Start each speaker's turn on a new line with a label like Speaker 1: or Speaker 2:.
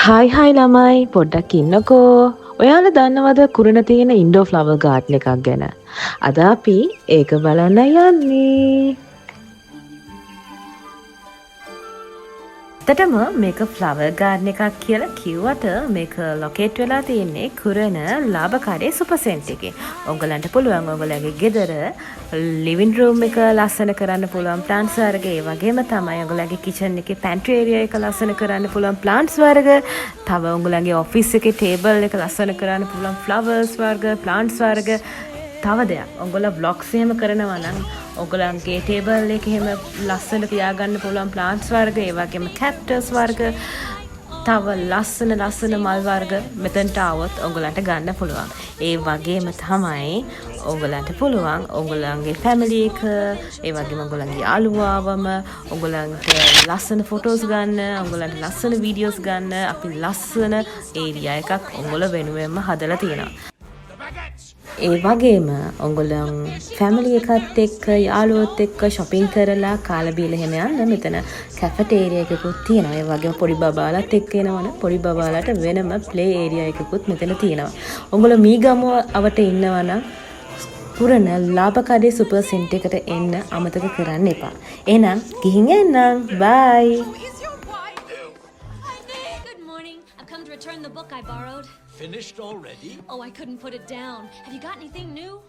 Speaker 1: Hi ළමයි පොඩ්ඩක් ඉන්නකෝ. ඔයාලා දන්නවද කුරණ තියෙන ඉන්ඩෝ ෆ්ලවර් ගාඩන් එකක් ගැන? අද අපි ඒක බලන්න යන්නේ. ඇත්තටම මේක ෆ්ලවර් ගාඩන් එකක් කියලා කිව්වට මේක ලොකේට් වෙලා තියෙන්නේ කුරණ ලාභකාරී සුපර් සෙන්ටර් එකේ. ඔයගලන්ට පුළුවන් ඔයගලගේ ගෙදර ලිවිං රූම් එක ලස්සන කරන්න පුළුවන් ප්ලාන්ට්ස් වර්ග, ඒ වගේම තමයි ඔයගලගේ කිචන් එකේ පැන්ට්‍රි ඒරියා එක ලස්සන කරන්න පුළුවන් ප්ලාන්ට්ස් වර්ග, තව ඔයගලගේ ඔෆිස් එකේ ටේබල් එක ලස්සන කරන්න පුළුවන් ෆ්ලවර්ස් වර්ග, ප්ලාන්ට්ස් වර්ග. තව දෙයක් ඔයගොල්ලෝ බ්ලොග්ස් එහෙම කරනවා නම් ඔයගොල්ලන්ගේ ටේබල් එකේ එහෙම ලස්සනට තියාගන්න පුළුවන් ප්ලාන්ට්ස් වර්ග, ඒ වගේම කැක්ටස් වර්ග, තව ලස්සන මල් වර්ග මෙතනට આવොත් ඔයගොල්ලන්ට ගන්න පුළුවන්. ඒ වගේම තමයි ඔයගොල්ලන්ට පුළුවන් ඔයගොල්ලන්ගේ ෆැමිලි එක, ඒ වගේම ඔයගොල්ලන්ගේ යාළුවාවම ඔයගොල්ලන්ට ලස්සන ෆොටෝස් ගන්න, ඔයගොල්ලන්ට ලස්සන වීඩියෝස් ගන්න අපි ලස්සන ඒරියා එකක් ඔයගොල්ලෝ වෙනුවෙන්ම හදලා තියෙනවා. ඒ වගේම ඔයගොල්ලන් ෆැමිලි එකත් එක්ක යාළුවොත් එක්ක shopping කරලා කාලා බීලා එහෙම යන්න මෙතන කැෆටේරියා එකකුත් තියෙනවා. ඒ වගේම පොඩි බබාලාත් එක්ක එනවනේ පොඩි බබාලාට වෙනම ප්ලේ ඒරියා එකකුත් මෙතන තියෙනවා. ඔයගොල්ලෝ මීගමුව අවට ඉන්නවා නම් පුරණ ලාභකාරී සුපර් සෙන්ටර් එකට එන්න අමතක කරන්න එපා. එහෙනම් ගිහින් එන්නම්. බයි.
Speaker 2: Good morning. I've come to return the book I borrowed.
Speaker 3: Finished already?
Speaker 2: Oh, I couldn't put it down. Have you got anything new?